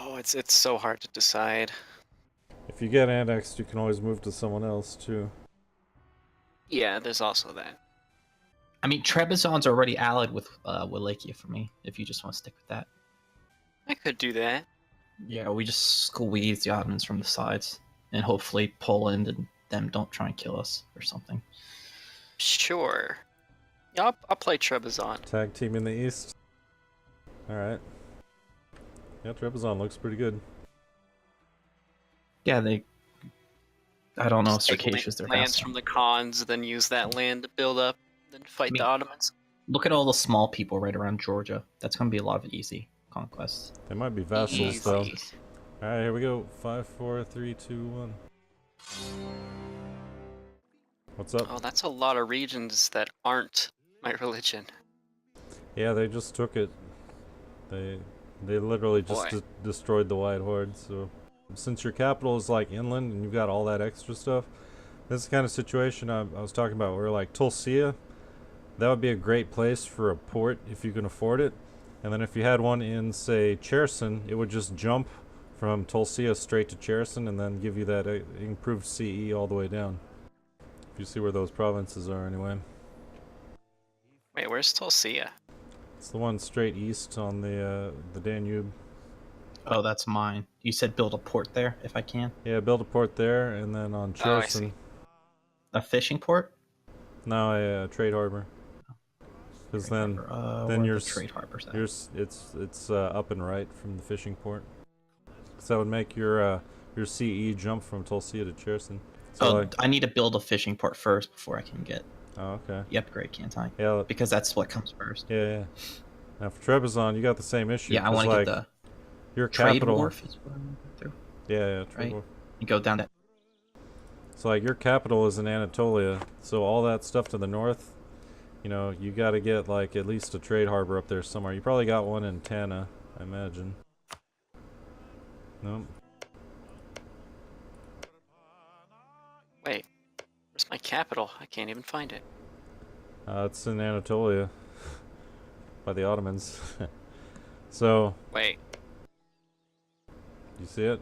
Oh, it's so hard to decide. If you get annexed, you can always move to someone else too. Yeah, there's also that. I mean, Trebizond's already allied with Wallachia for me, if you just want to stick with that. I could do that. Yeah, we just squeeze the Ottomans from the sides, and hopefully Poland and them don't try and kill us or something. Sure. Yeah, I'll play Trebizond. Tag team in the east. Alright. Yeah, Trebizond looks pretty good. Yeah, I don't know if Just take Circassia's their lands vassal. from the Khans, then use that land to build up, then fight the Ottomans. Look at all the small people right around Georgia. That's going to be a lot of easy conquests. They might be vassals Easy. though. Alright, here we go. 5, 4, 3, 2, 1. What's up? Oh, that's a lot of regions that aren't my religion. Yeah, they just took it. They literally just destroyed the White Horde. So since your capital is like inland and you've got all that extra stuff, this is the kind of situation I was talking about where like Tulcea, that would be a great place for a port if you can afford it. And then if you had one in, say, Cherson, it would just jump from Tulcea straight to Cherson and then give you that improved CE all the way down. If you see where those provinces are anyway. Wait, where's Tulcea? It's the one straight east on the Danube. Oh, that's mine. You said build a port there, if I can? Yeah, build a port there, and then on Cherson. A fishing port? No, a trade harbor. Because then your trade harbors at? it's up and right from the fishing port. So that would make your CE jump from Tulcea to Cherson. So I need to build a fishing port first before I can get okay. the upgrade, can't I? Yeah. Because that's what comes first. Yeah. Now for Trebizond, you got the same issue. Yeah, I want to get the your trade capital. wharf is what I'm going through. Yeah, trade right? wharf. You go down that. So like your capital is in Anatolia, so all that stuff to the north, you know, you got to get like at least a trade harbor up there somewhere. You probably got one in Tana, I imagine. Nope. Wait, where's my capital? I can't even find it. It's in Anatolia by the Ottomans. So. Wait. You see it?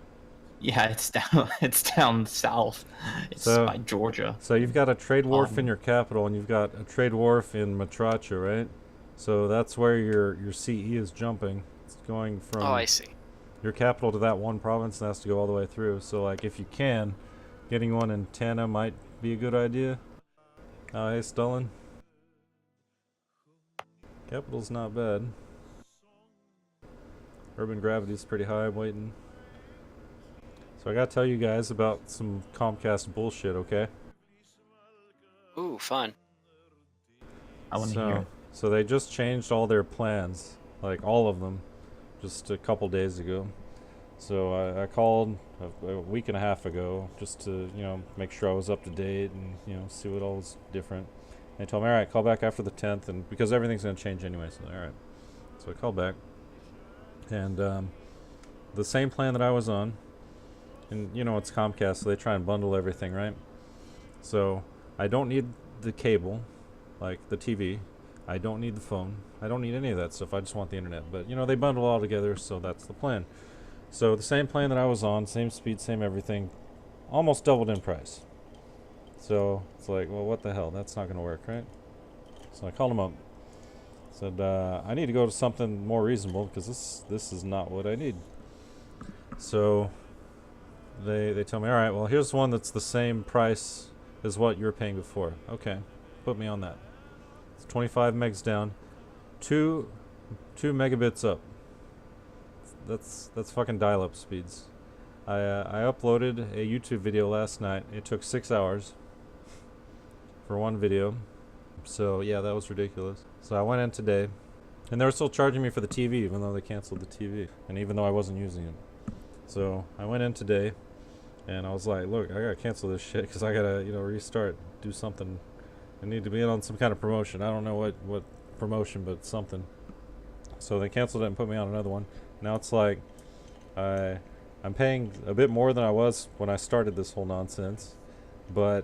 Yeah, it's down. It's down south. It's by Georgia. So you've got a trade wharf in your capital, and you've got a trade wharf in Matracha, right? So that's where your CE is jumping. It's going from. Oh, I see. Your capital to that one province, and has to go all the way through. So like, if you can, getting one in Tana might be a good idea. Oh, hey, Stalin. Capital's not bad. Urban gravity is pretty high. I'm waiting. So I gotta tell you guys about some Comcast bullshit, okay? Ooh, fun. I want to hear. So they just changed all their plans, like all of them, just a couple days ago. So I called a week and a half ago just to, you know, make sure I was up to date and, you know, see what all was different. And they told me, all right, call back after the 10th, and because everything's gonna change anyway. So all right. So I called back, and the same plan that I was on. And you know it's Comcast, so they try and bundle everything, right? So I don't need the cable, like the TV. I don't need the phone. I don't need any of that stuff. I just want the internet. But you know they bundle all together, so that's the plan. So the same plan that I was on, same speed, same everything, almost doubled in price. So it's like, well, what the hell? That's not going to work, right? So I called them up. Said I need to go to something more reasonable because this is not what I need. So. They tell me, all right, well, here's one that's the same price as what you were paying before. Okay, put me on that. It's 25 megs down, 2 megabits up. That's fucking dial-up speeds. I uploaded a YouTube video last night. It took 6 hours for one video. So yeah, that was ridiculous. So I went in today, and they were still charging me for the TV, even though they canceled the TV, and even though I wasn't using it. So I went in today. And I was like, look, I gotta cancel this shit because I gotta, you know, restart, do something. I need to be in on some kind of promotion. I don't know what promotion, but something. So they canceled it and put me on another one. Now it's like, I'm paying a bit more than I was when I started this whole nonsense. But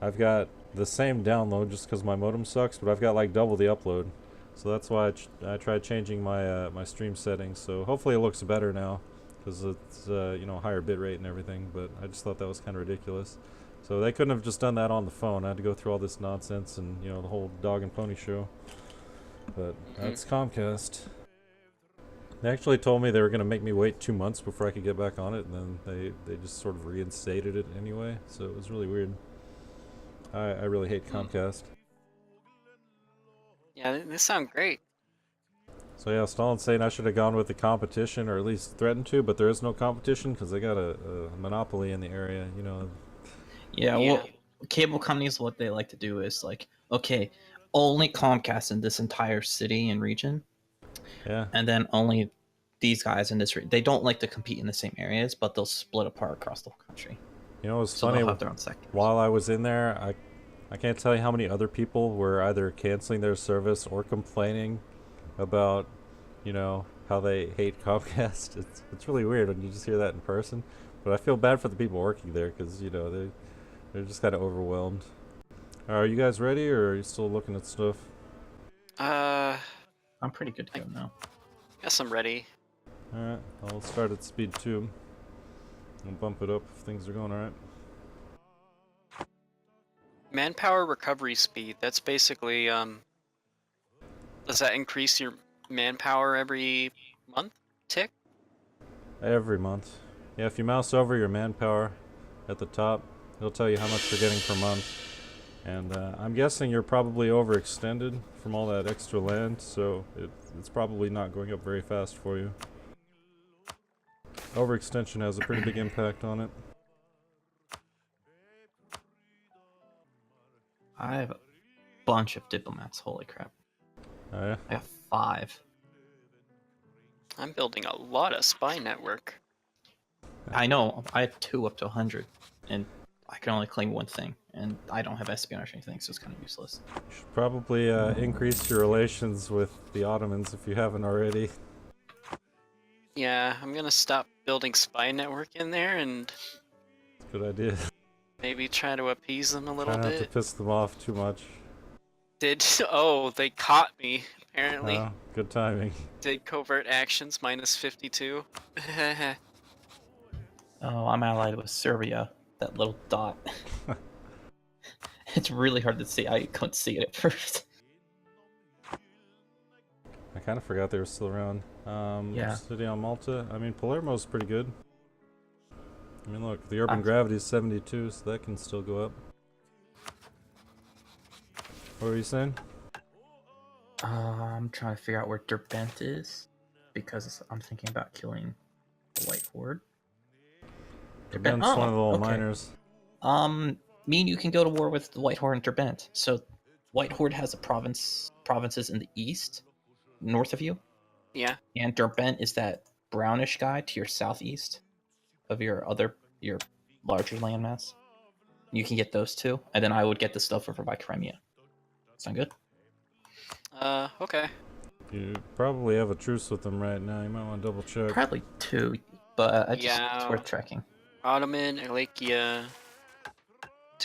I've got the same download just because my modem sucks, but I've got like double the upload. So that's why I tried changing my my stream settings. So hopefully it looks better now. because it's you know, higher bit rate and everything. But I just thought that was kind of ridiculous. So they couldn't have just done that on the phone. I had to go through all this nonsense and, you know, the whole dog and pony show. But that's Comcast. They actually told me they were going to make me wait 2 months before I could get back on it, and then they just sort of reinstated it anyway. So it was really weird. I really hate Comcast. Yeah, they sound great. So yeah, Stalin's saying I should have gone with the competition, or at least threatened to, but there is no competition because they got a monopoly in the area, you know. Yeah, Yeah. well, cable companies, what they like to do is like, okay, only Comcast in this entire city and region, Yeah. and then only these guys in this. They don't like to compete in the same areas, but they'll split apart across the whole country. You know, it was So funny. they'll have their own sectors. While I was in there, I can't tell you how many other people were either canceling their service or complaining about, you know, how they hate Comcast. It's really weird when you just hear that in person. But I feel bad for the people working there because, you know, they're just kind of overwhelmed. Are you guys ready, or are you still looking at stuff? I'm pretty good to go now. Guess I'm ready. Alright, I'll start at speed 2. I'll bump it up if things are going alright. Manpower recovery speed. That's basically does that increase your manpower every month? Tick? Every month. Yeah, if you mouse over your manpower at the top, it'll tell you how much you're getting per month. And I'm guessing you're probably overextended from all that extra land, so it's probably not going up very fast for you. Overextension has a pretty big impact on it. I have a bunch of diplomats. Holy crap! Oh yeah? I have 5. I'm building a lot of spy network. I know. I have 2 up to 100, and I can only claim one thing, and I don't have espionage or anything, so it's kind of useless. You should probably increase your relations with the Ottomans if you haven't already. Yeah, I'm gonna stop building spy network in there and Good idea. maybe try to appease them a little Try not to bit. piss them off too much. Oh, they caught me, apparently. Oh, good timing. Did covert actions minus 52. Oh, I'm allied with Serbia. That little dot. It's really hard to see. I couldn't see it at first. I kind of forgot they were still around. Yeah. City on Malta. I mean, Palermo's pretty good. I mean, look, the urban Ah. gravity is 72, so that can still go up. What were you saying? I'm trying to figure out where Derbent is, because I'm thinking about killing the White Horde. Derbent's one of the little okay. miners. Me and you can go to war with the White Horde and Derbent. So, White Horde has a provinces in the east, north of you, Yeah. and Derbent is that brownish guy to your southeast of your larger landmass. You can get those 2, and then I would get the stuff over by Crimea. Sound good? Okay. You probably have a truce with them right now. You might want to double check. Probably 2, but it's Yeah. worth checking. Ottoman, Alakia.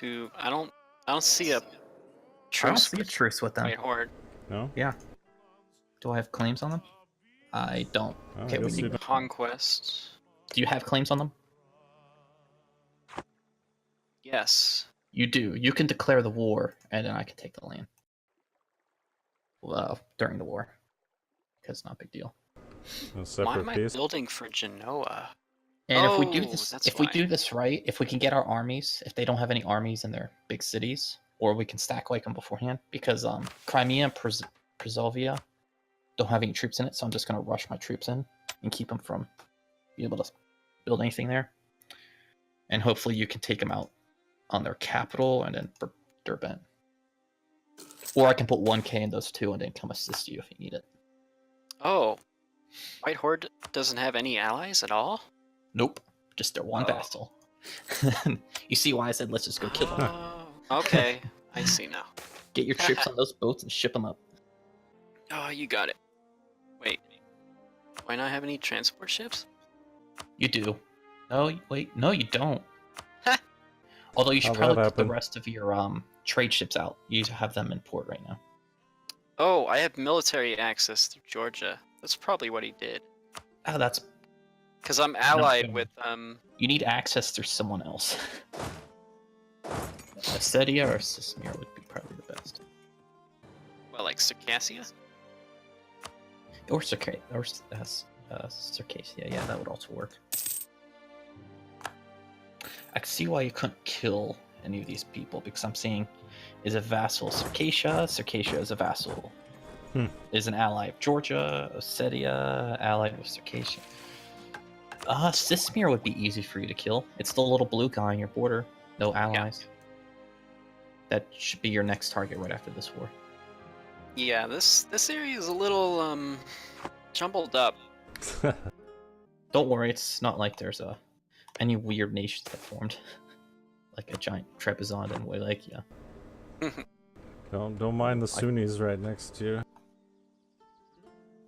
I don't see a I don't truce see a with truce with them. White Horde. No? Yeah. Do I have claims on them? I don't. Oh, Okay, I we guess you need. don't. Conquest. Do you have claims on them? Yes. You do. You can declare the war, and then I can take the land. Well, during the war, because it's not a big deal. A Why separate am I piece. building for Genoa? And if we do Oh, this, that's if we why. do this right, if we can get our armies, if they don't have any armies in their big cities, or we can stack like them beforehand, because Crimea and Prasovia don't have any troops in it, so I'm just gonna rush my troops in and keep them from being able to build anything there. And hopefully you can take them out on their capital and then for Derbent. Or I can put 1k in those 2 and then come assist you if you need it. Oh. White Horde doesn't have any allies at all? Nope, just their one Oh. vassal. You see why I said let's just go kill them. Oh, okay. I see now. Get your troops on those boats and ship them up. Oh, you got it. Wait. Do I not have any transport ships? You do. No, wait, no, you don't. Although you should How'd that probably put the happen? rest of your trade ships out. You have them in port right now. Oh, I have military access through Georgia. That's probably what he did. Oh, that's Because I'm allied kidding. with You need access through someone else. Acedia or Sismir would be probably the best. well, like Circassia. Or Circasia. Or Circasia. Yeah, that would also work. I can see why you couldn't kill any of these people, because I'm seeing is a vassal Circasia. Circasia is a vassal. Is an ally of Georgia. Ossetia, allied with Circasia. Sismir would be easy for you to kill. It's the little blue guy on your border. No allies. That should be your next target right after this war. Yeah, this area is a little jumbled up. Don't worry, it's not like there's any weird nations that formed. Like a giant Trebizond and Wallachia. Don't mind the Sunnis right next to you.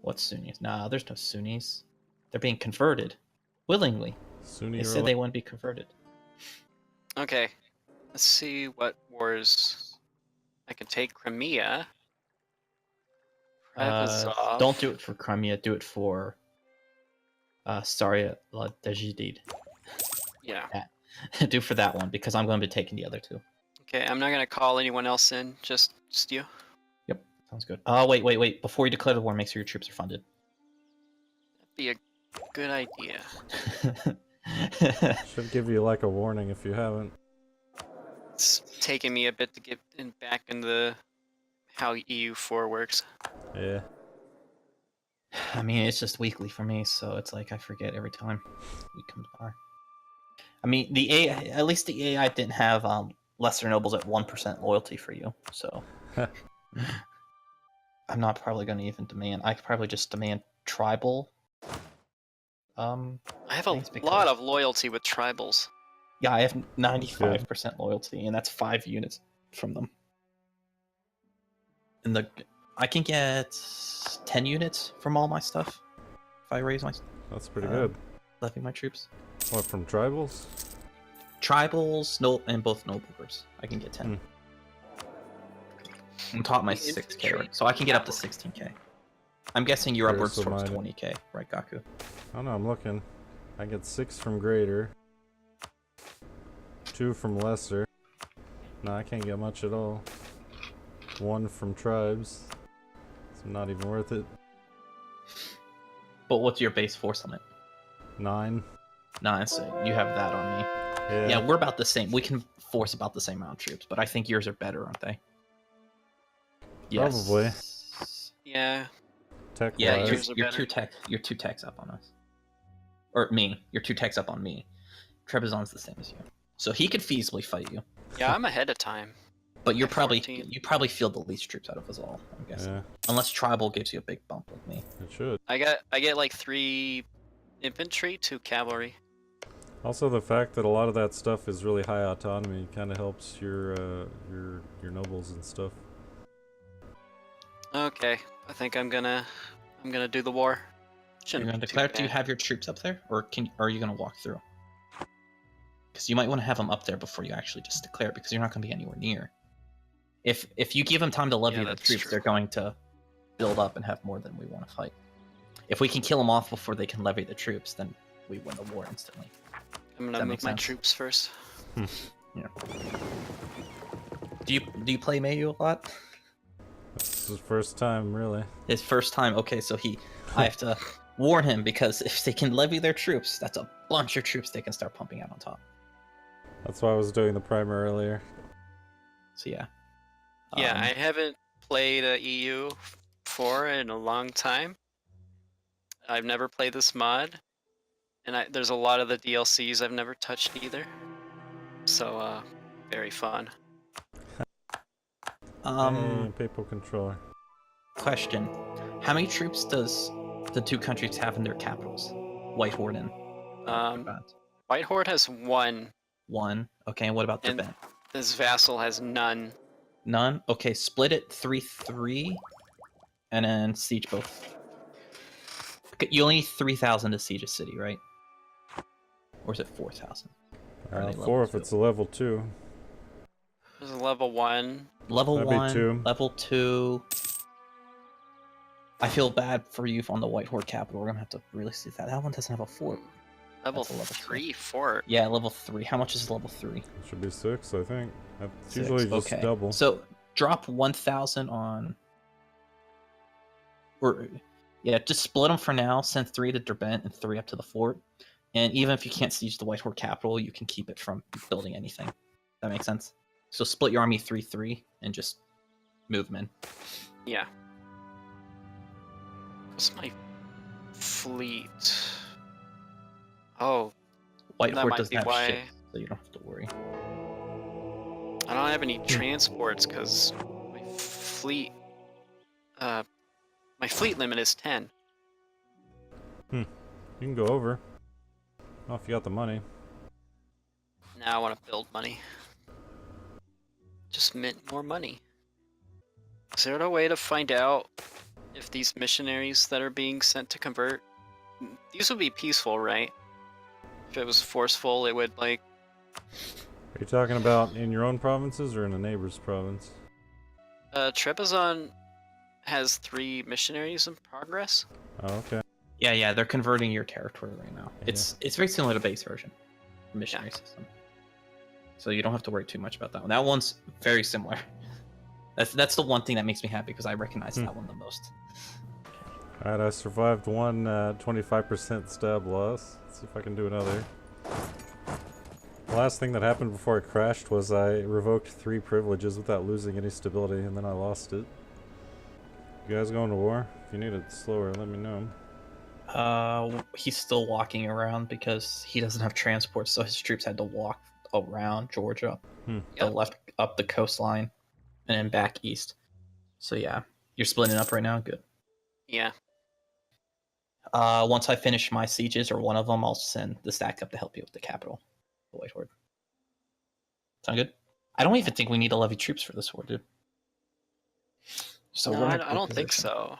What Sunnis? Nah, there's no Sunnis. They're being converted. Willingly. Sunni They said they wouldn't be converted. Okay, let's see what wars I can take. Crimea. Prevazov. Don't do it for Crimea, do it for Staria La Dejidid. Yeah. Do for that one, because I'm going to be taking the other two. Okay, I'm not gonna call anyone else in. Just you. Yep, sounds good. Wait. Before you declare the war, make sure your troops are funded. That'd be a good idea. Should give you like a warning if you haven't. It's taking me a bit to get back into how EU4 works. Yeah. I mean, it's just weekly for me, so it's like I forget every time we come by. I mean, the AI, at least the AI didn't have lesser nobles at 1% loyalty for you, so I'm not probably going to even demand. I could probably just demand tribal. I have a lot of loyalty with tribals. Yeah, I have 95% loyalty, and that's 5 units from them. And I can get 10 units from all my stuff if I raise my. That's pretty good. Levy my troops. What, from tribals? Tribals, and both noble groups. I can get 10. I'm taught my 6k, right? So I can get up to 16k. I'm guessing you're upwards towards 20k, right, Gaku? Oh no, I'm looking. I get 6 from greater, 2 from lesser. No, I can't get much at all. 1 from tribes. It's not even worth it. But what's your base force on it? 9. 9, so you have that on me. Yeah, we're about the same. We can force about the same amount of troops, but I think yours are better, aren't they? Yes. Probably. Yeah. Tech Yeah, wise. you're 2 techs up on us. Or me. You're 2 techs up on me. Trebizond's the same as you. So he could feasibly fight you. Yeah, I'm ahead of time. But you probably 14. field the least troops out of us all, I'm guessing. Yeah, Unless tribal gives you a big bump with me. it should. I get like 3 infantry, 2 cavalry. Also, the fact that a lot of that stuff is really high autonomy kind of helps your nobles and stuff. Okay, I think I'm gonna do the war. You're gonna declare? Do you have your troops up there, or are you gonna walk through? Because you might want to have them up there before you actually just declare, because you're not gonna be anywhere near. If you give them time to levy the troops, they're going to build up and have more than we want to fight. If we can kill them off before they can levy the troops, then we win the war instantly. I'm gonna move my troops first. Yeah. Do you play MEIOU a lot? This is his first time, really. His first time. Okay, so I have to warn him, because if they can levy their troops, that's a bunch of troops they can start pumping out on top. That's why I was doing the primer earlier. So yeah. Yeah, I haven't played a EU4 in a long time. I've never played this mod, and there's a lot of the DLCs I've never touched either. So, very fun. Hey, papal controller. Question: how many troops does the 2 countries have in their capitals? White Horde and White Horde has 1. 1. Okay, and what about the And Ben? this vassal has none. None. Okay, split it 3-3, and then siege both. Okay, you only need 3,000 to siege a city, right? Or is it 4,000? 4 if it's a level 2. There's a level 1. Level That'd be 1, 2. level 2. I feel bad for you on the White Horde capital. We're gonna have to really see that. That one doesn't have a fort. Level That's a level 3 fort. Yeah, level 3. How much is level 3? It should be 6, I think. It's 6. usually just Okay. double. So drop 1,000 on, or yeah, just split them for now. Send 3 to Derbent and 3 up to the fort. And even if you can't siege the White Horde capital, you can keep it from building anything. That makes sense. So split your army 3-3 and just move them in. Yeah. What's my fleet? Oh, White that Horde might doesn't be have why ships, so you don't have to worry. I don't have any transports because my fleet limit is 10. You can go over. Oh, if you got the money. Now I want to build money. Just mint more money. Is there a way to find out if these missionaries that are being sent to convert, these would be peaceful, right? If it was forceful, it would like... Are you talking about in your own provinces or in a neighbor's province? Trebizond has 3 missionaries in progress. Oh, okay. Yeah, they're converting your territory right now. Yeah. It's very similar to base version, missionary system. So you don't have to worry too much about that one. That one's very similar. That's the one thing that makes me happy because I recognize that one the most. Alright, I survived one 25% stab loss. Let's see if I can do another. The last thing that happened before it crashed was I revoked 3 privileges without losing any stability, and then I lost it. You guys going to war? If you need it slower, let me know. He's still walking around because he doesn't have transport, so his troops had to walk around Georgia, the left up the coastline, and then back east. So yeah, you're splitting up right now. Good. Yeah. Once I finish my sieges or one of them, I'll send the stack up to help you with the capital, the White Horde. Sound good? I don't even think we need to levy troops for this war, dude. So No, we're in a I good don't think position. so.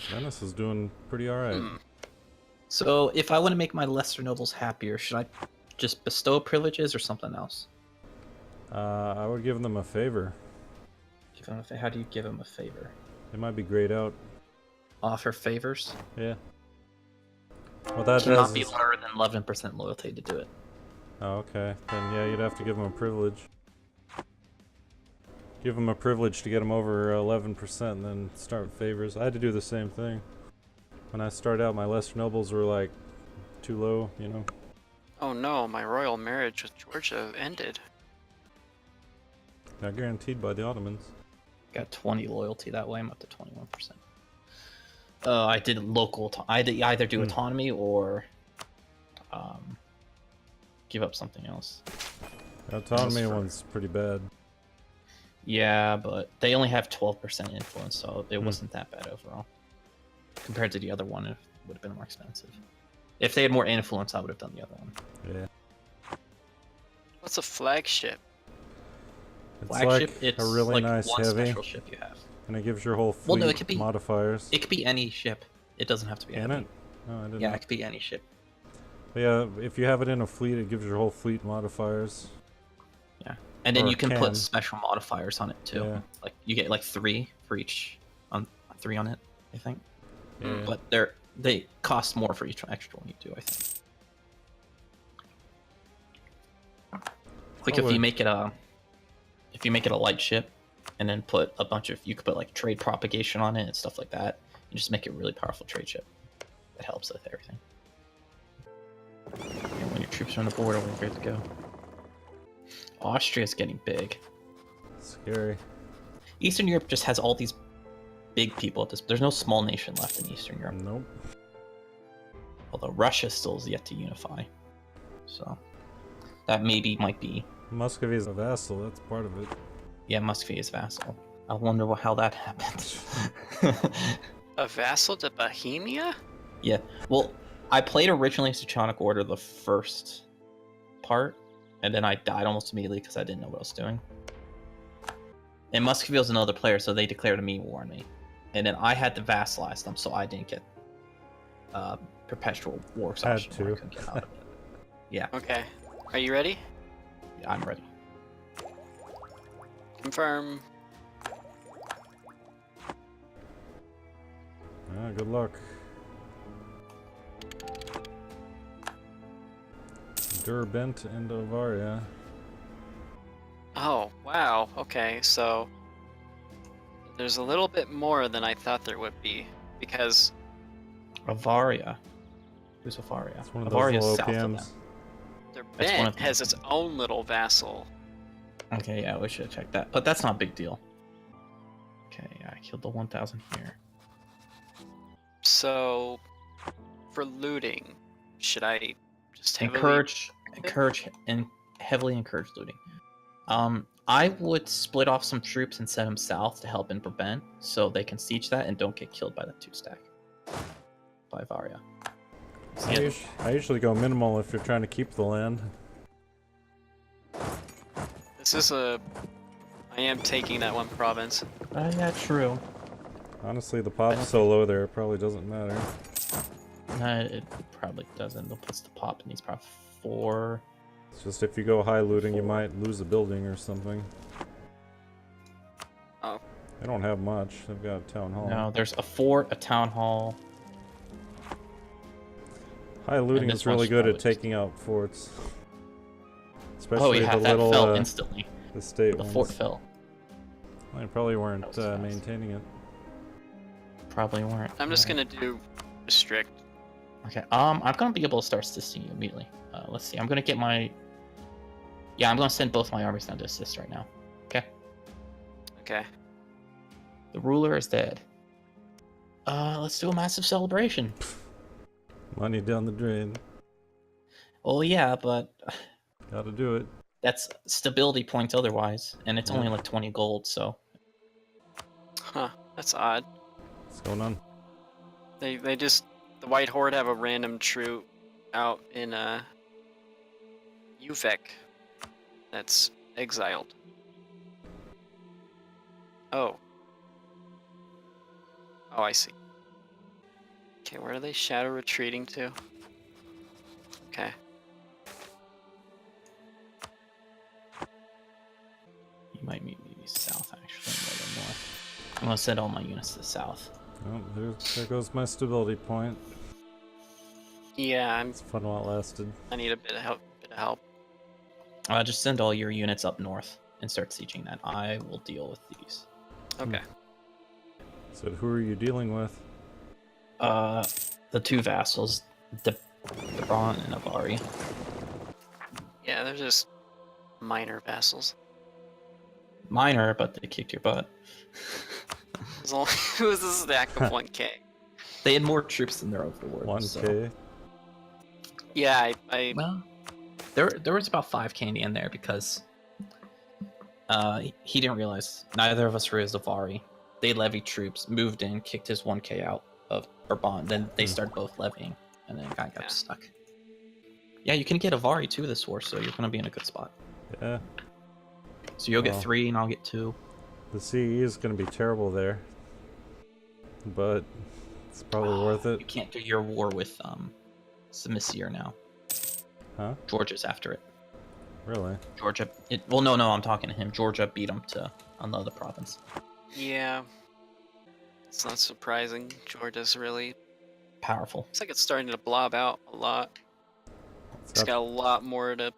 Venice is doing pretty alright. So if I want to make my lesser nobles happier, should I just bestow privileges or something else? I would give them a favor. How do you give them a favor? It might be grayed out. Offer favors? Yeah. What that Cannot does be is... lower than 11% loyalty to do it. Oh, okay. Then yeah, you'd have to give them a privilege. Give them a privilege to get them over 11% and then start with favors. I had to do the same thing. When I started out, my lesser nobles were like too low, you know. Oh no, my royal marriage with Georgia ended. Not guaranteed by the Ottomans. Got 20 loyalty that way. I'm up to 21%. I did local. I did either do autonomy or give up something else. The autonomy one's pretty bad. Yeah, but they only have 12% influence, so it wasn't that bad overall. Compared to the other one, it would have been more expensive. If they had more influence, I would have done the other one. Yeah. What's a flagship? It's Flagship, like it's a really like nice one heavy, special ship you have. and it gives your whole fleet Well, no, it could be modifiers. It could be any ship. It doesn't have to be Can heavy. it? No, I didn't. Yeah, it could be any ship. But yeah, if you have it in a fleet, it gives your whole fleet modifiers. Yeah, and then Or you can can. put special modifiers on it too. Yeah. Like you get like 3 for each, 3 on it, I think. Yeah. But they cost more for each extra one you do, I think. Like if you make it a light ship, and then put a bunch of, you could put like trade propagation on it and stuff like that, and just make it a really powerful trade ship. That helps with everything. And when your troops are on the border, we're good to go. Austria's getting big. Scary. Eastern Europe just has all these big people at this. There's no small nation left in Eastern Europe. Nope. Although Russia still is yet to unify. So that might be. Muscovy is a vassal, that's part of it. Yeah, Muscovy is vassal. I wonder how that happened. A vassal to Bohemia? Yeah. Well, I played originally Suchonic Order the first part, and then I died almost immediately because I didn't know what I was doing. And Muscovy was another player, so they declared me war on me. And then I had to vassalize them, so I didn't get perpetual war exhaustion. Had to. I couldn't get out of it. Yeah, Okay. Are you ready? I'm ready. Confirm. Good luck. Derbent and Avaria. Oh, wow. Okay, so there's a little bit more than I thought there would be, because Avaria. Who's Avaria? It's one of those Avaria's little south of them. OPMs. That's one Derbent of them. has its own little vassal. Okay, yeah, we should have checked that. But that's not a big deal. Okay, yeah, I killed the 1,000 here. So, for looting, should I just Heavily encourage looting. I would split off some troops and send them south to help in Brabant, so they can siege that and don't get killed by the 2-stack. By Varia. I usually go minimal if you're trying to keep the land. This is a... I am taking that one province. Yeah, true. Honestly, the pop's so low there, it probably doesn't matter. It probably doesn't. What's the pop? It needs probably 4. It's just if you go high looting, you might lose a building or something. Oh. They don't have much. They've got a town hall. No, there's a fort, a town hall. High looting is really good at taking out forts. Especially yeah, the that little fell instantly. the state The ones. fort fell. They probably weren't That was fast. maintaining it. Probably weren't. I'm just Yeah. gonna do restrict. Okay. I'm gonna be able to start assisting you immediately. Let's see. I'm gonna get my. Yeah, I'm gonna send both my armies down to assist right now. Okay. Okay. The ruler is dead. Let's do a massive celebration. Money down the drain. Oh yeah, but Gotta do it. that's stability points otherwise, and it's Yeah. only like 20 gold. So Huh. That's odd. What's going on? They just... The White Horde have a random troop out in, Uvek that's exiled. Oh. Oh, I see. Okay, where are they shadow retreating to? Okay. you might meet me south actually, rather than north. I'm gonna send all my units to the south. Oh, there goes my stability point. Yeah, It's fun while it lasted. I need a bit of help. Just send all your units up north and start sieging that. I will deal with these. Okay. So who are you dealing with? The 2 vassals, Debron and Avari. Yeah, they're just minor vassals. Minor, but they kicked your butt. It was a stack of 1k. They had more troops than their overlord. 1k? So. Yeah, I Well, there was about 5k in the end there because he didn't realize neither of us were his Avari. They levied troops, moved in, kicked his 1k out of Urban. Then they started both levying, and then guy got stuck. Yeah, you can get Avari too this war, so you're gonna be in a good spot. Yeah. So you'll get Well. 3 and I'll get 2. The CE is going to be terrible there. But it's probably worth You it. can't do your war with Samisier now. Huh? Georgia's after it. Really? Georgia. Well, no, I'm talking to him. Georgia beat him to another province. yeah. It's not surprising. Georgia's really... Powerful. It's like it's starting to blob out a lot. It's got a lot more to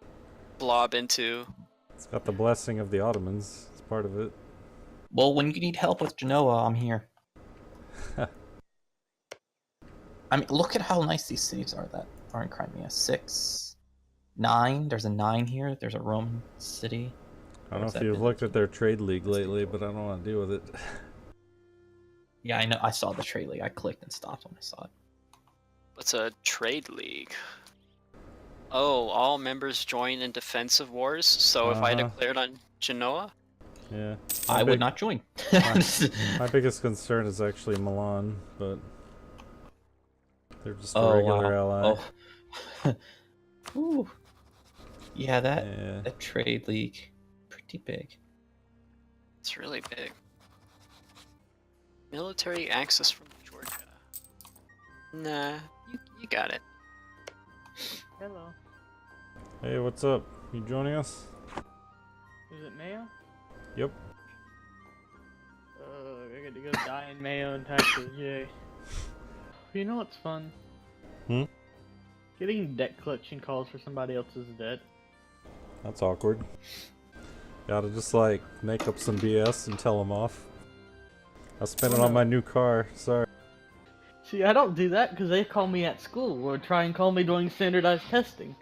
blob into. It's got the blessing of the Ottomans. It's part of it. Well, when you need help with Genoa, I'm here. I mean, look at how nice these cities are that are in Crimea. 6, 9. There's a 9 here. There's a Roman city. I don't know What's if that you've been? looked at their trade league lately, but I don't want to deal with it. Yeah, I know. I saw the trade league. I clicked and stopped when I saw it. What's a trade league? Oh, all members join in defensive wars. So if I declared on Genoa, Yeah. I would not join. My biggest concern is actually Milan, but they're just a regular ally. Oh. Ooh. Yeah, that Yeah. that trade league, pretty big. it's really big. Military access from Georgia. Nah, you got it. Hello. Hey, what's up? You joining us? Is it Mayo? Yep. I get to go die in Mayo and Taxes, yay. You know what's fun? Hmm? Getting debt collection calls for somebody else's debt. That's awkward. Gotta just like make up some BS and tell them off. I spent it on my new car. Sorry. See, I don't do that because they call me at school or try and call me during standardized testing.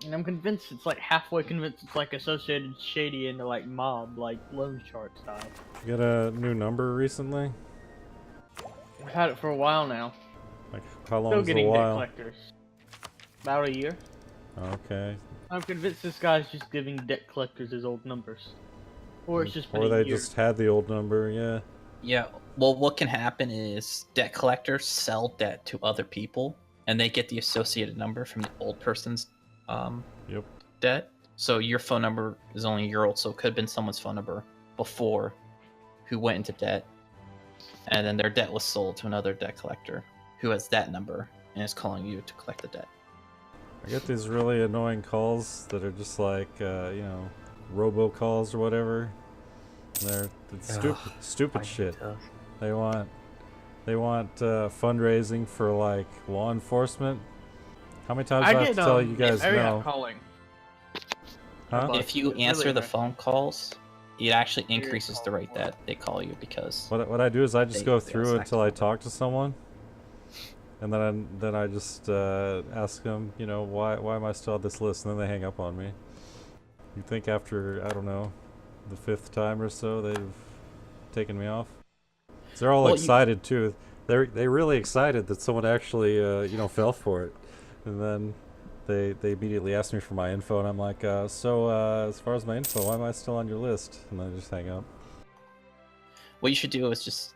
And I'm convinced it's like halfway convinced it's like associated shady into like mob, like loan shark style. You got a new number recently? I've had it for a while now. Like how long Still is a getting debt while? collectors. About a year. Okay. I'm convinced this guy's just giving debt collectors his old numbers. Or it's just been Or a they year. just had the old number, yeah. Yeah. Well, what can happen is debt collectors sell debt to other people, and they get the associated number from the old person's Yep. debt. So your phone number is only a year old, so it could have been someone's phone number before who went into debt, and then their debt was sold to another debt collector who has that number and is calling you to collect the debt. I get these really annoying calls that are just like, you know, robocalls or whatever. It's stupid shit. They want fundraising for like law enforcement. How many times do I have to tell you guys no? Calling. Huh? If you Really answer the annoying. phone calls, it actually increases the rate that they call you because What I do is I just go They through ask until I talk to someone, and then I just ask them, you know, why am I still on this list, and then they hang up on me. You think after, I don't know, the 5th time or so they've taken me off? They're all Well, excited too. They're really excited that someone actually you know, fell for it, and then they immediately ask me for my info, and I'm like, so as far as my info, why am I still on your list? And then I just hang up. what you should do is just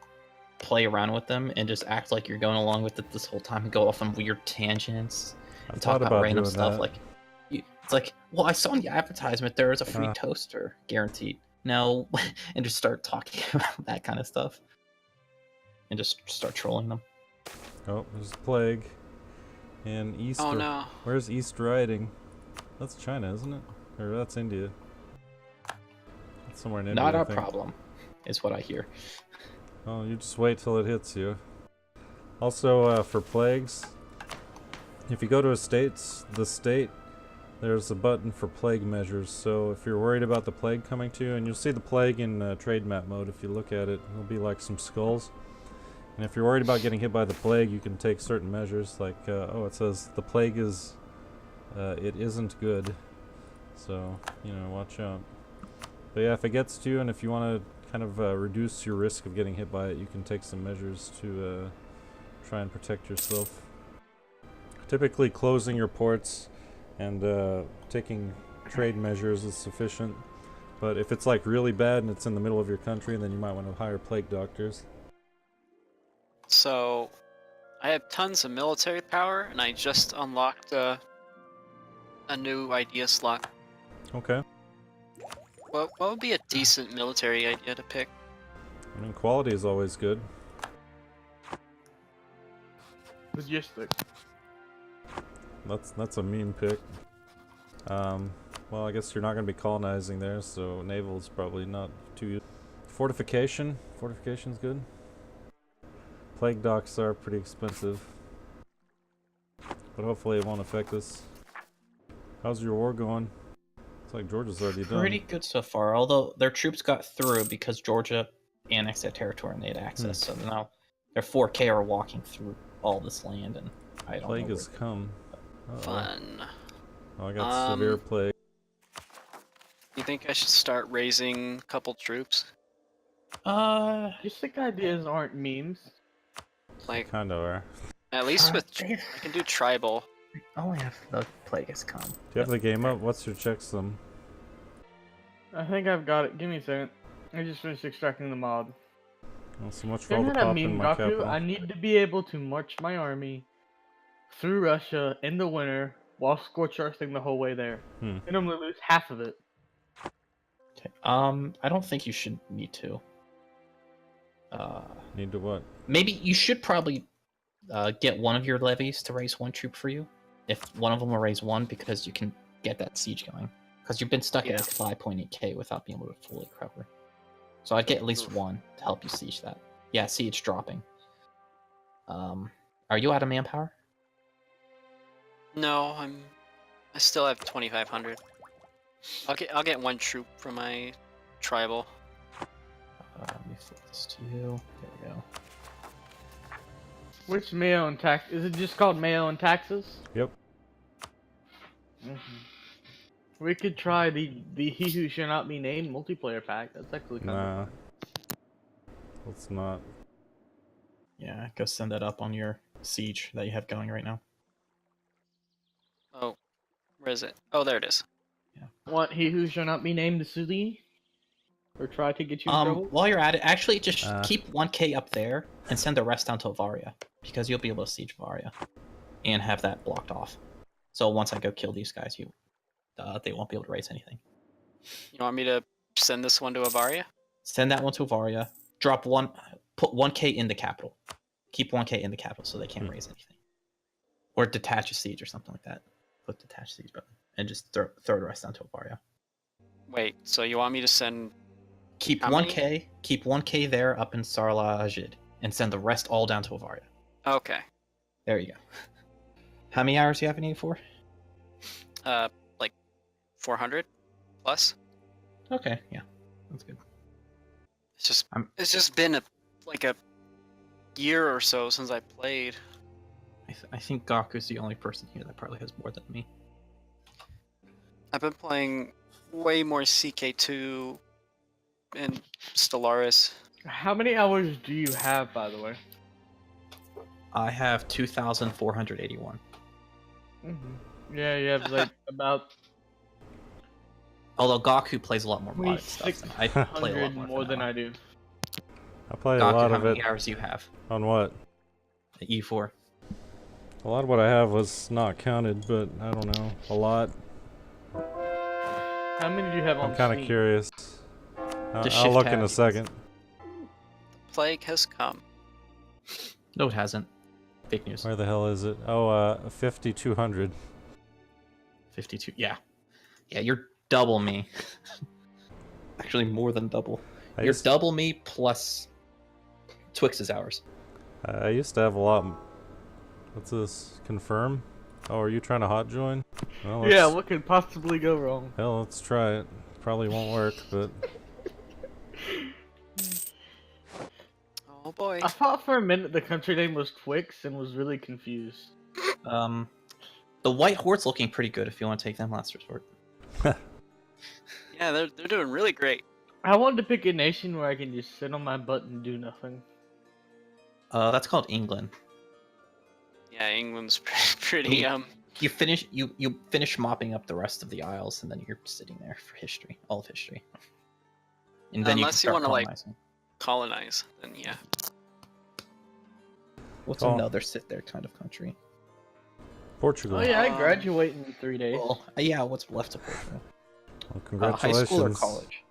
play around with them and just act like you're going along with it this whole time and go off on weird tangents I and talk thought about random doing stuff. that. Like, it's like, well, I saw in the advertisement there is a free toaster guaranteed. No, and just start talking about that kind of stuff and just start trolling them. Oh, there's a plague. And East. Oh no. Where's East Riding? That's China, isn't it? Or that's India. That's somewhere in India. Not I our think. problem, is what I hear. Oh, you just wait till it hits you. Also, for plagues, if you go to the state, there's a button for plague measures. So if you're worried about the plague coming to you, and you'll see the plague in trade map mode, if you look at it, it'll be like some skulls. And if you're worried about getting hit by the plague, you can take certain measures, like, oh, it says the plague is, it isn't good. So, you know, watch out. But yeah, if it gets to you, and if you want to kind of reduce your risk of getting hit by it, you can take some measures to try and protect yourself. Typically, closing your ports and taking trade measures is sufficient. But if it's like really bad and it's in the middle of your country, then you might want to hire plague doctors. So, I have tons of military power, and I just unlocked a new idea slot. Okay. What would be a decent military idea to pick? I mean, quality is always good. Logistics. That's a mean pick. Well, I guess you're not going to be colonizing there, so naval is probably not too. Fortification. Fortification's good. Plague docks are pretty expensive, but hopefully it won't affect us. How's your war going? It's like Georgia's already done. Pretty good so far, although their troops got through because Georgia annexed that territory and they had access. So now their 4K are walking through all this land, and I don't Plague know. has come. Uh-oh. Fun. Oh, I got severe plague. You think I should start raising a couple troops? Logistic ideas aren't memes. Like, Kinda are. at least with I can do tribal. only have the plague has come. Do you have the game up? What's your checksum? I think I've got it. Give me a second. I just finished extracting the mod. Well, so much for Isn't all the that a pop in meme, my Gaku? capital. I need to be able to march my army through Russia in the winter while scorch earthing the whole way there. And I'm gonna lose half of it. Okay. I don't think you should need to. Need to what? Maybe you should probably get one of your levies to raise one troop for you. If one of them will raise one, because you can get that siege going. Because you've been stuck at like 5.8k without being able to fully recover. So I'd get at least one to help you siege that. Yeah, siege dropping. Are you out of manpower? No, I still have 2,500. I'll get one troop from my tribal. Let me flip this to you. There we go. Which MEIOU Tax? Is it just called MEIOU Taxes? Yep. We could try the He Who Shall Not Be Named multiplayer pack. That's actually kind Nah. of fun. Let's not. Yeah, go send that up on your siege that you have going right now. Oh, where is it? Oh, there it is. Want He Who Shall Not Be Named the city? Or try to get you in trouble? While you're at it, actually just keep 1k up there and send the rest down to Avaria, because you'll be able to siege Avaria and have that blocked off. So once I go kill these guys, they won't be able to raise anything. You want me to send this one to Avaria? Send that one to Avaria. Put 1k in the capital. Keep 1k in the capital so they can't raise anything. Or detach a siege or something like that. Click detach siege button and just throw the rest down to Avaria. Wait, so you want me to send? Keep How 1k. many? Keep 1k there up in Sarlajid, and send the rest all down to Avaria. Okay. There you go. How many hours do you have in E4? Like 400 plus. Okay, yeah, that's good. It's just been a year or so since I played. I think Gaku's the only person here that probably has more than me. I've been playing way more CK2 and Stellaris. How many hours do you have, by the way? I have 2,481. Yeah, you have like about Although Gaku plays a lot more modded stuff than I play a lot 600 more than I do. I play a Gaku, lot how of many it. hours do you have On what? at E4? A lot of what I have was not counted, but I don't know. A lot. How many do you have on I'm kind of Steam? curious. The I'll shift look in a tab. second. Plague has come. No, it hasn't. Fake news. Where the hell is it? Oh, 5,200. 52. Yeah. Yeah, you're double me. Actually, more than double. You're double me plus Twix's hours. I used to have a lot. What's this? Confirm? Oh, are you trying to hot join? Well, Yeah, what could possibly go wrong? Hell, let's try it. Probably won't work, but Oh boy. I thought for a minute the country name was Twix and was really confused. The White Horde's looking pretty good if you want to take them last resort. Yeah, they're doing really great. I wanted to pick a nation where I can just sit on my butt and do nothing. That's called England. Yeah, England's pretty You finish mopping up the rest of the isles, and then you're sitting there for history, all of history. And then Unless you you can start wanna, like, colonizing. colonize, then yeah. What's Oh. another sit there kind of country? Portugal. Oh yeah, I graduate in 3 days. Well, yeah, what's left of Portugal? Well, High congratulations. school or college?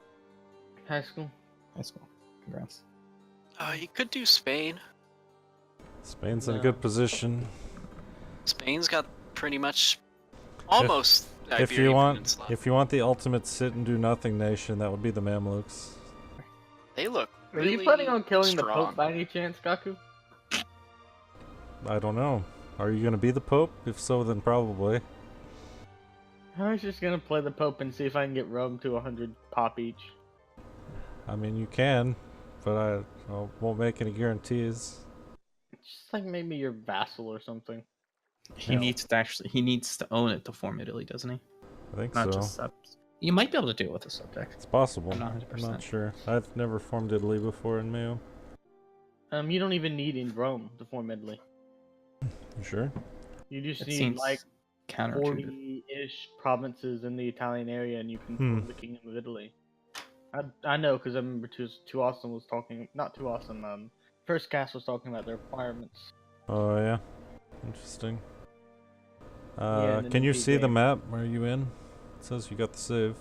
High school. High school. Congrats. You could do Spain. Spain's in a No. good position. Spain's got pretty much almost the If you Iberian want, Peninsula. if you want the ultimate sit and do nothing nation, that would be the Mamluks. They look Are really you planning on killing the strong. Pope by any chance, Gaku? I don't know. Are you gonna be the Pope? If so, then probably. I was just gonna play the Pope and see if I can get Rome to 100 pop each. I mean, you can, but I won't make any guarantees. Just like maybe your vassal or something. He Yeah. needs to own it to form Italy, doesn't he? I think Not so. just subs. You might be able to do it with a subject. It's possible. I'm not I'm 100%. not sure. I've never formed Italy before in MEIOU. You don't even need in Rome to form Italy. You sure? You just It need seems like counterintuitive. 40-ish provinces in the Italian area, and you can form the Kingdom of Italy. I know because I remember Too Awesome was talking. Not Too Awesome. First Cast was talking about the requirements. Oh yeah. Interesting. Yeah, and then can you the see the game. map? Are you in? It says you got the save.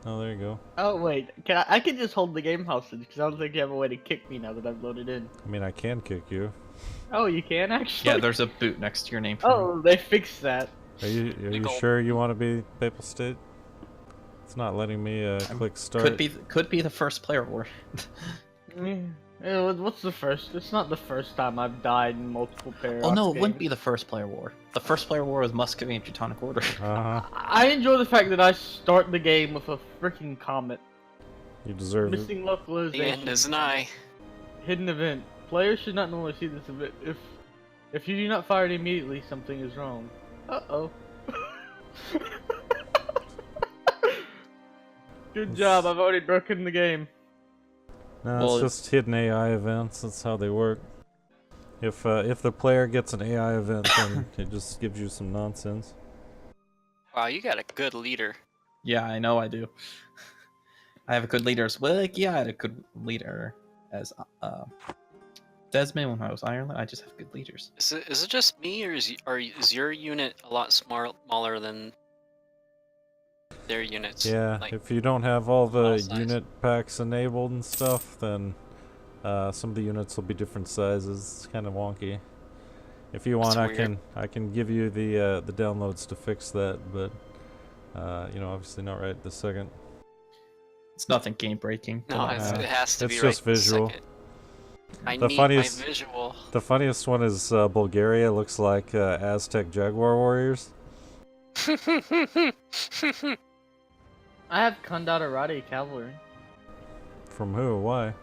Oh, there you go. Oh wait, I can just hold the game hostage because I don't think you have a way to kick me now that I've loaded in. I mean, I can kick you. Oh, you can actually. Yeah, there's a boot next to your name. Oh, they fixed that. Are you Nicole. sure you want to be Papal State? It's not letting me click start. Could be the first player war. What's the first? It's not the first time I've died in multiple Paradox Oh no, it games. wouldn't be the first player war. The first player war was Muscovy and Teutonic Order. Uh-huh. I enjoy the fact that I start the game with a freaking comet. You deserve it. Missing The localization. end is nigh. Hidden event. Players should not normally see this event. If you do not fire it immediately, something is wrong. Uh-oh. Good job, I've already broken the game. No, Well, it's just hidden AI events. That's how they work. If the player gets an AI event, then it just gives you some nonsense. Wow, you got a good leader. Yeah, I know I do. I have a good leader as well. Like, yeah, I had a good leader as Desmond when I was Ireland. I just have good leaders. Is it just me, or is your unit a lot smaller than their units? Yeah, Like, if you don't have all the small size. unit packs enabled and stuff, then some of the units will be different sizes. It's kind of wonky. If you want, That's weird. I can give you the downloads to fix that, but you know, obviously not right this second. It's nothing game breaking. no, Yeah. it has to It's be just right this visual. second. I The need funniest- my visual. The funniest one is Bulgaria looks like Aztec Jaguar warriors. I have Kondatorati cavalry. From who? Why?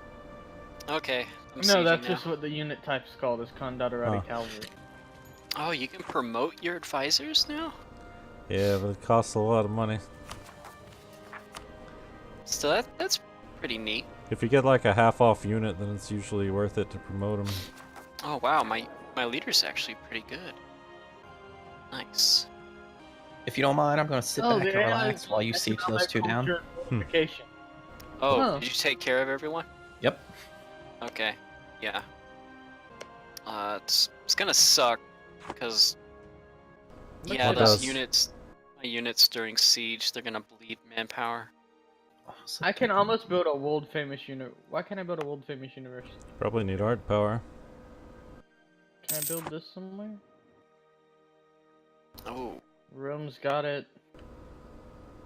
Okay. I'm No, sieging that's now. just what the unit type's called, is Kondatorati Huh. cavalry. Oh, you can promote your advisors now? Yeah, but it costs a lot of money. So that's pretty neat. If you get like a half-off unit, then it's usually worth it to promote them. Oh wow, my leader's actually pretty good. Nice. If you don't mind, I'm gonna sit back and the AI relax is while you siege those economic two down. culture unification. Oh, Oh. did you take care of everyone? Yep. Okay. Yeah. It's gonna suck because Look yeah, at those us. units, my units during siege, they're gonna bleed manpower. I can almost build a world famous unit. Why can't I build a world famous university? Probably need art power. Can I build this somewhere? Oh, Rome's got it.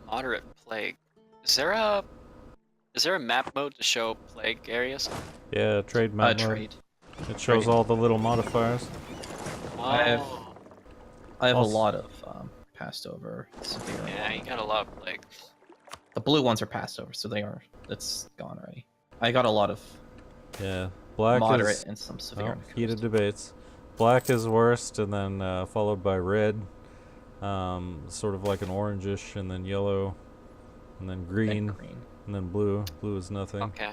moderate plague. Is there a map mode to show plague areas? Yeah, trade map mode. Trade. It shows all the little modifiers. I have- Oh, I have a Also- lot of passed over severe. yeah, you got a lot of plague. The blue ones are passed over, so it's gone already. I got a lot of Yeah, black moderate is and some severe. oh, heated debates. Black is worst, and then followed by red, sort of like an orangish, and then yellow, and then green, green. and then blue. Blue is nothing. Okay.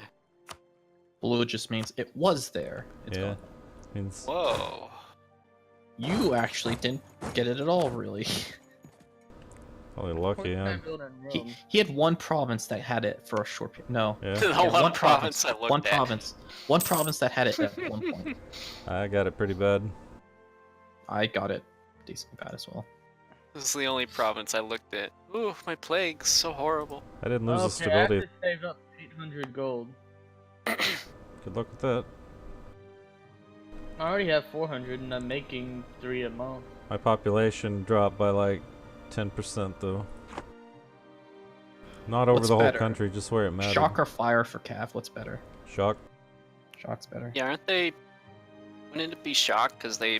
Blue just means it was there. It's Yeah. gone. Means Whoa. You actually didn't get it at all, really. probably What lucky. can I Yeah. build in Rome? He had one province that had it for a short period. No. Yeah. The Yeah, one province I looked one at. province. One province that had it at one point. I got it pretty bad. I got it decently bad as well. This is the only province I looked at. Ooh, my plague's so horrible. I didn't lose the Okay, I have stability. to save up 800 gold. Good luck with that. I already have 400 and I'm making 3 a month. My population dropped by like 10% though. Not over What's the whole better? country, just where it mattered. Shock or fire for Cav? What's better? Shock. Shock's better. Yeah, aren't they? Wouldn't it be shocked because they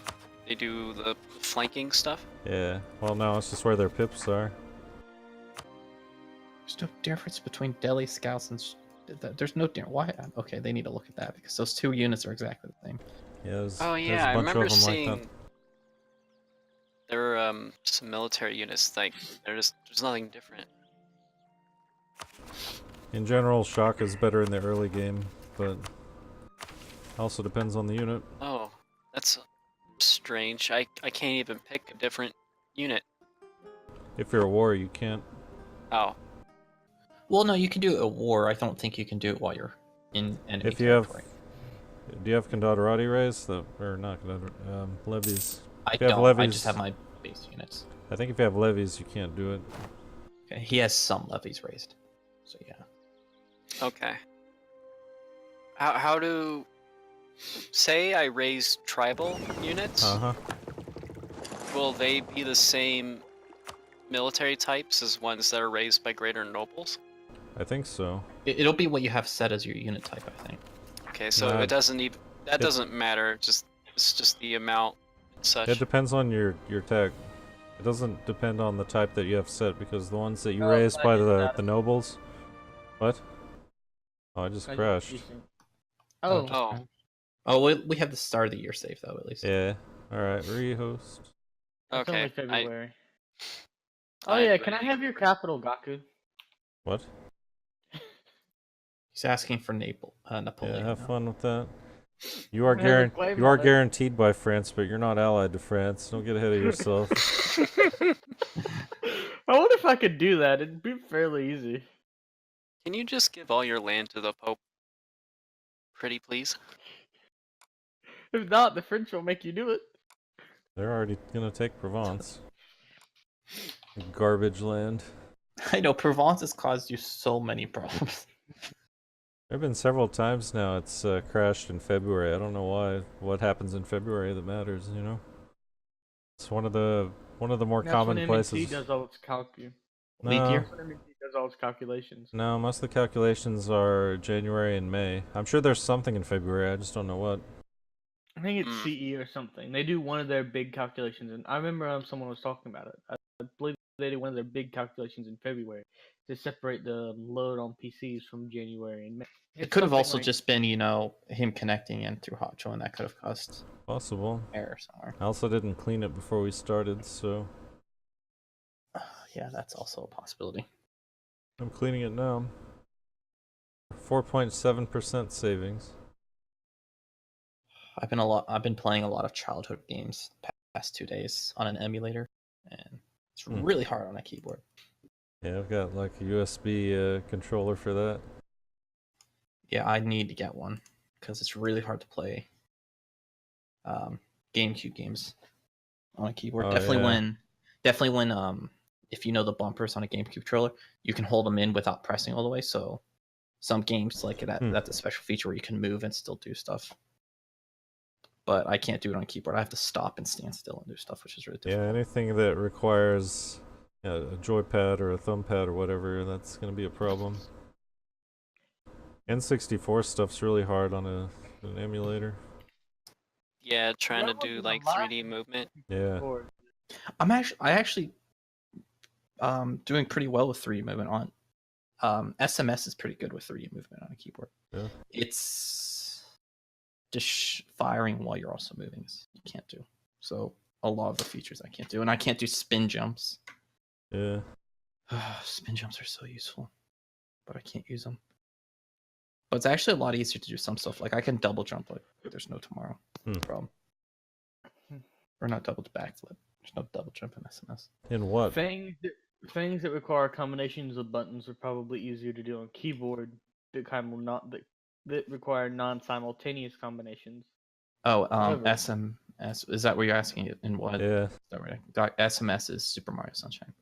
do the flanking stuff? Yeah. Well, no, it's just where their pips are. There's no difference between Delhi scouts and. There's no difference. Why? Okay, they need to look at that because those two units are exactly the same. Yeah. There's Oh a yeah, I bunch remember of them seeing. like that. There were some military units like there's nothing different. In general, shock is better in the early game, but also depends on the unit. Oh, that's strange. I can't even pick a different unit. If you're a war, you can't. Oh, Well, no, you can do it at war. I don't think you can do it while you're in enemy If you have- territory. Do you have Condatorati raised? Or not levies? I if you have don't. I levies- just have my base units. I think if you have levies, you can't do it. Okay, he has some levies raised. So yeah. okay. How do say I raise tribal units? Uh huh. Will they be the same military types as ones that are raised by greater nobles? I think so. It'll be what you have set as your unit type, I think. Okay, so Nah, it doesn't even that it- doesn't matter. It's just the amount and such. It depends on your tech. It doesn't depend on the type that you have set, because the ones that you Oh, raised by I just got the it. nobles. What? Oh, I just crashed. Oh, just Oh. fine. Oh, we have the start of the year save though, at least. Yeah. All right. Rehost. it's Okay. only February. Oh I yeah, can I agree. have your capital, Gaku? What? He's asking for Yeah. Napoleon. Have now. fun with that. You are I have a claim you are on it. guaranteed by France, but you're not allied to France. Don't get ahead of yourself. I wonder if I could do that. It'd be fairly easy. Can you just give all your land to the Pope? Pretty please. If not, the French will make you do it. They're already gonna take Provence. Garbage land. I know Provence has caused you so many problems. There have been several times now it's crashed in February. I don't know why. What happens in February that matters, you know? It's one of the more That's common when places. MNT does all its calcu. Leap No, year? That's when MNT does all its calculations. no, most of the calculations are January and May. I'm sure there's something in February. I just don't know what. I think it's Hmm. CE or something. They do one of their big calculations, and I remember someone was talking about it. I believe they did one of their big calculations in February to separate the load on PCs from January and May. It could have something also like- just been, him connecting in through Hotjo, and that could have caused Possible. error somewhere. I also didn't clean it before we started, so Yeah, that's also a possibility. I'm cleaning it now. 4.7% savings. I've been playing a lot of childhood games the past 2 days on an emulator, and it's really hard on a keyboard. Yeah, I've got like a USB controller for that. Yeah, I need to get one because it's really hard to play GameCube games on a keyboard. Oh, definitely yeah. when if you know the bumpers on a GameCube controller, you can hold them in without pressing all the way. So some games like that, that's a special feature where you can move and still do stuff. But I can't do it on a keyboard. I have to stop and stand still and do stuff, which is really difficult. Yeah, anything that requires a joypad or a thumb pad or whatever, that's gonna be a problem. N64 stuff's really hard on an emulator. Yeah, trying to That do was like a lot. 3D movement. Yeah. Or- I actually doing pretty well with 3D movement on SMS is pretty good with 3D movement on a keyboard. Yeah. It's just firing while you're also moving you can't do. So a lot of the features I can't do, and I can't do spin jumps. Yeah. Spin jumps are so useful, but I can't use them. But it's actually a lot easier to do some stuff. Like I can double jump like there's no tomorrow. Problem. Or not double backflip. There's no double jump in SMS. In what? Things that require combinations of buttons are probably easier to do on keyboard that kind of not that require non-simultaneous combinations. Oh, However- SMS. Is that what you're asking? In what? Yeah. Is that right? SMS is Super Mario Sunshine.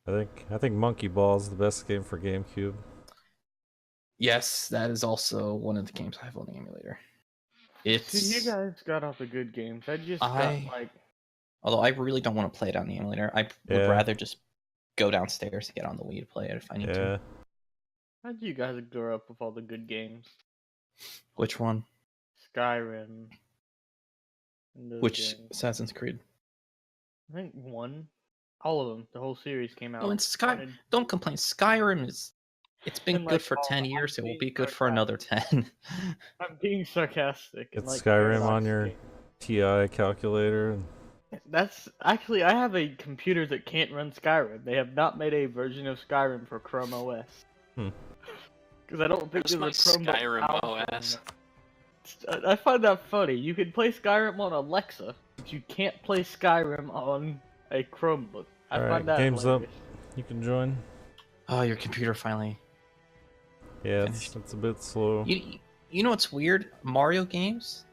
I think Monkey Ball is the best game for GameCube. Yes, that is also one of the games I have on the emulator. It's See, you guys got off the good games. I just got like. although I really don't want to play it on the emulator. I Yeah. would rather just go downstairs and get on the Wii to play it if I need Yeah. to. How did you guys grow up with all the good games? Which one? Skyrim. and those Which games. Assassin's Creed? I think one. All of them. The whole series came out. Oh, and don't complain. Skyrim it's been And, good like, for oh, 10 I'm years. It will being be good for another 10. I'm being sarcastic. and, It's like, Skyrim paradox on your game. TI calculator. That's actually I have a computer that can't run Skyrim. They have not made a version of Skyrim for Chrome OS. Because I don't think Where's my there's a Chrome Skyrim powerful OS? enough. I find that funny. You can play Skyrim on Alexa, but you can't play Skyrim on a Chromebook. I Alright, find that game's up. hilarious. You can join. Oh, your computer finally. Yeah, Finished. it's a bit slow. You know what's weird? Mario games.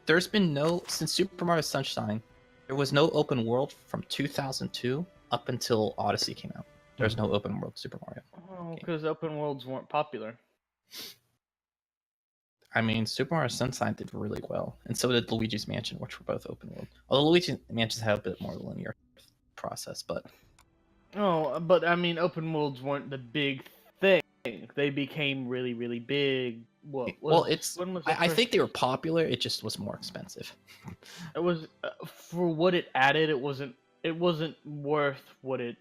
There's been since Super Mario Sunshine. There was no open world from 2002 up until Odyssey came out. There's no open world Super Mario. Oh, because open worlds weren't popular. I mean, Super Mario Sunshine did really well, and so did Luigi's Mansion, which were both open world. Although Luigi's Mansion had a bit more linear process, but Oh, but I mean, open worlds weren't the big thing. They became really, really big what? Well, When was the I first think they were game? popular. It just was more expensive. It was for what it added. It wasn't. It wasn't worth what it.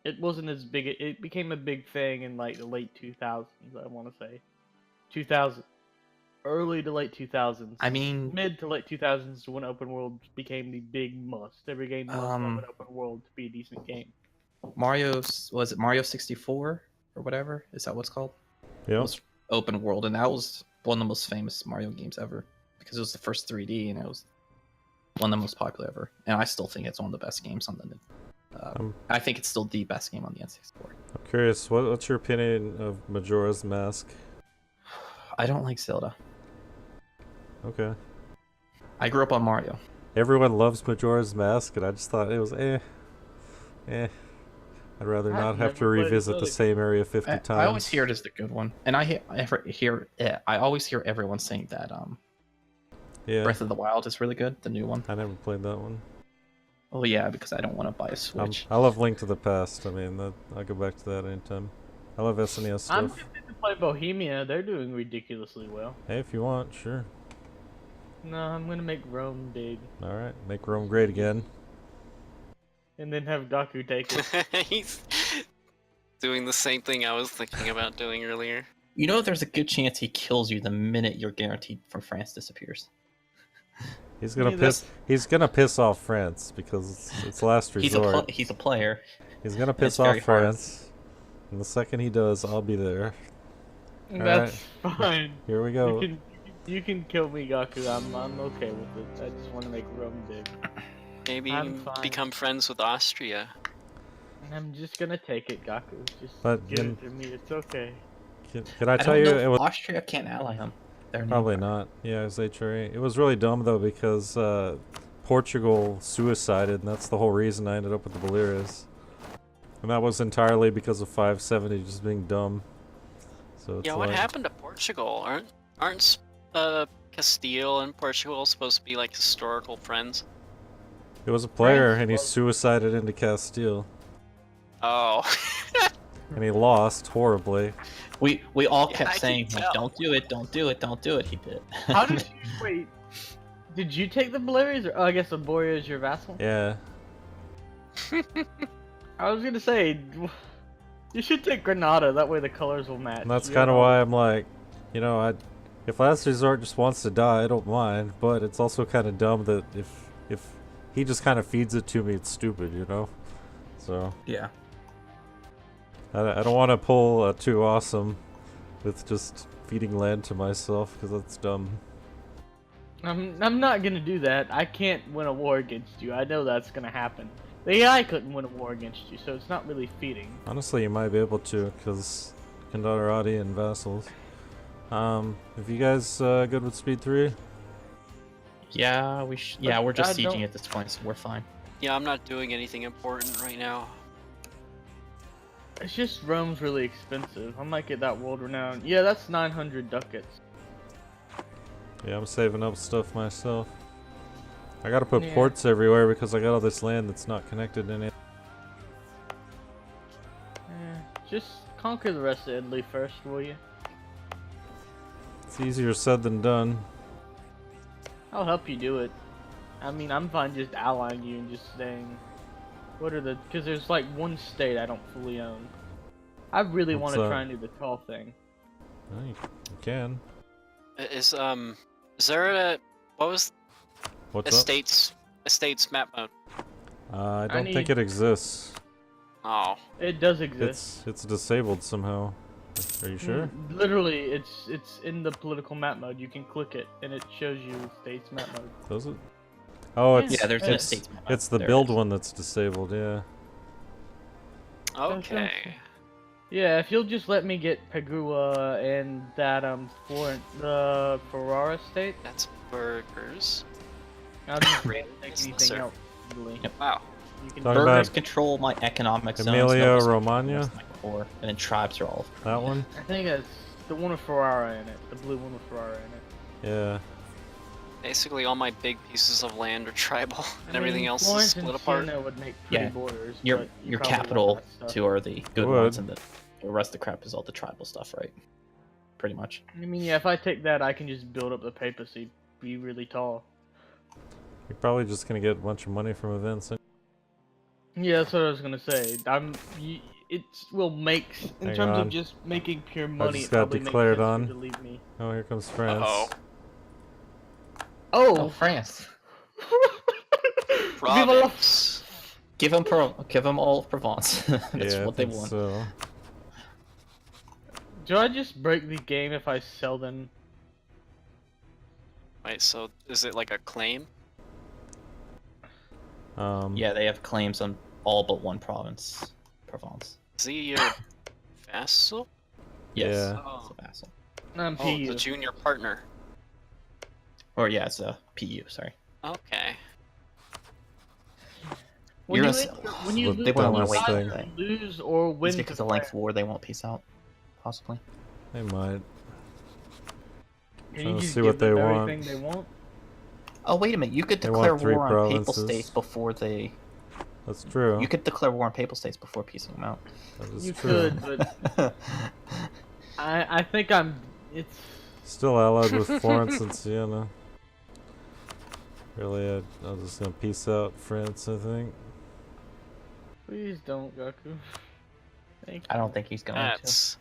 It wasn't as big. It became a big thing in like the late 2000s. I want to say, 2000, early to late 2000s. I mean, Mid to late 2000s when open world became the big must. Every game must have an open world to be a decent game. Was it Mario 64 or whatever? Is that what's called? It Yep. was open world, and that was one of the most famous Mario games ever because it was the first 3D, and it was one of the most popular ever. And I still think it's one of the best games on the. I think it's still the best game on the N64. I'm curious, what's your opinion of Majora's Mask? I don't like Zelda. Okay. I grew up on Mario. Everyone loves Majora's Mask, and I just thought it was eh. I'd rather I've not have to never played revisit the Zelda. same area 50 times. I always hear it as the good one, and I always hear everyone saying that Yeah, Breath of the Wild is really good, the new one. I never played that one. Oh yeah, because I don't want to buy a Switch. I love Link to the Past. I mean, I'll go back to that anytime. I love SNES I'm stuff. tempted to play Bohemia. They're doing ridiculously well. Hey, if you want, sure. No, I'm gonna make Rome big, All right, make Rome great again. and then have Gaku take it. He's doing the same thing I was thinking about doing earlier. You know, there's a good chance he kills you the minute you're guaranteed from France disappears. He's gonna Yeah, that's- He's gonna piss off France because it's last resort. He's a player. He's gonna it's piss very off hard. France, and the second he does, I'll be there. That's fine. Here we go. You can kill me, Gaku. I'm okay with it. I just want to make Rome big. Maybe I'm fine. become friends with Austria. And I'm just gonna take it, Gaku. Just But give then- it to me. It's okay. Can I tell don't you know if it was Austria can't ally him. They're probably neighbor. not. Yeah, it was HRA. It was really dumb though because Portugal suicided, and that's the whole reason I ended up with the Baleares. And that was entirely because of 570 just being dumb. So it's Yeah, what like, happened to Portugal? Aren't Castile and Portugal supposed to be like historical friends? It was a player, France and he was- suicided into Castile, Oh. and he lost horribly. We all Yeah, kept I can saying, like, tell. don't do it, don't do it, don't do it. He did. How did you wait? Did you take the Baleares, or I guess Aboria is your vassal? Yeah. I was gonna say, you should take Granada. That way the colors will match. And that's You kind of know? why I'm like, you know, if Last Resort just wants to die, I don't mind. But it's also kind of dumb that if he just kind of feeds it to me, it's stupid, you know. So Yeah. I don't want to pull too awesome with just feeding land to myself because that's dumb. I'm not gonna do that. I can't win a war against you. I know that's gonna happen. The AI couldn't win a war against you, so it's not really feeding. Honestly, you might be able to because Condotarati and vassals. If you guys good with speed 3? Yeah, yeah, we're just I don't- sieging at this point, so we're fine. Yeah, I'm not doing anything important right now. It's just Rome's really expensive. I might get that world renowned. Yeah, that's 900 ducats. Yeah, I'm saving up stuff myself. I gotta put Yeah. ports everywhere because I got all this land that's not connected in it. Just conquer the rest of Italy first, will you? It's easier said than done. I'll help you do it. I mean, I'm fine just allying you and just saying, what are the? Because there's like one state I don't fully own. I really want What's to that? try and do the tall thing. Oh, you can. Is there a what was What's up? estates map mode? I don't think need- it exists. Oh, It does exist. It's disabled somehow. Are you sure? Literally, it's in the political map mode. You can click it and it shows you states map mode. Does it? Oh, it's Yeah, there's an it's, estates map. it's the There it build is. one that's disabled. Yeah. okay. Yeah, if you'll just let me get Pagua and that the Ferrara state, That's burgers. I'll just take Yes, anything sir. else. Easily. Yep. Wow. You can Talking Burgers about control my economic zones. Emilia nobles Romagna? control my core, and then tribes are all. That one? I think it's the one with Ferrara in it, the blue one with Ferrara in it. Yeah. Basically, all my big pieces of land are tribal, and I everything mean, else is Florence split and apart. Siena would make pretty Yeah, borders. Your but you your probably want capital that stuff. two are the good Would. ones, and the rest of the crap is all the tribal stuff, right? pretty much. I mean, yeah, if I take that, I can just build up the papacy, be really tall. You're probably just gonna get a bunch of money from events. Yeah, that's what I was gonna say. It will make, in Hang terms on. of just making pure money, just it got probably makes declared sense for on. you to leave me. Oh, here comes France. Uh-oh. Oh, Oh! France. Viva la Province. Give them all of Provence. That's Yeah, what I they think want. so. Do I just break the game if I sell them? Wait, so is it like a claim? Yeah, they have claims on all but one province. Provence. Is he your vassal? Yes, Yeah. Oh. it's a vassal. I'm Oh, PU. the junior partner. Or yeah, it's a PU. Sorry. Okay. When You're you, a- enter, when you They lose, won't you wait for either that. lose or win. It's because to of length of plan. war, they won't peace out. Possibly. They might. Can Trying you to just see give what they them want. everything they want? Oh wait a minute! You could They declare want 3 war on papal provinces. states before they. That's true. You could declare war on papal states before piecing them out. That is You true. could, but I think it's. Still allied with Florence and Siena. Really, I'm just gonna peace out France, I think. Please don't, Gaku. Thank you. I don't think he's going to. That's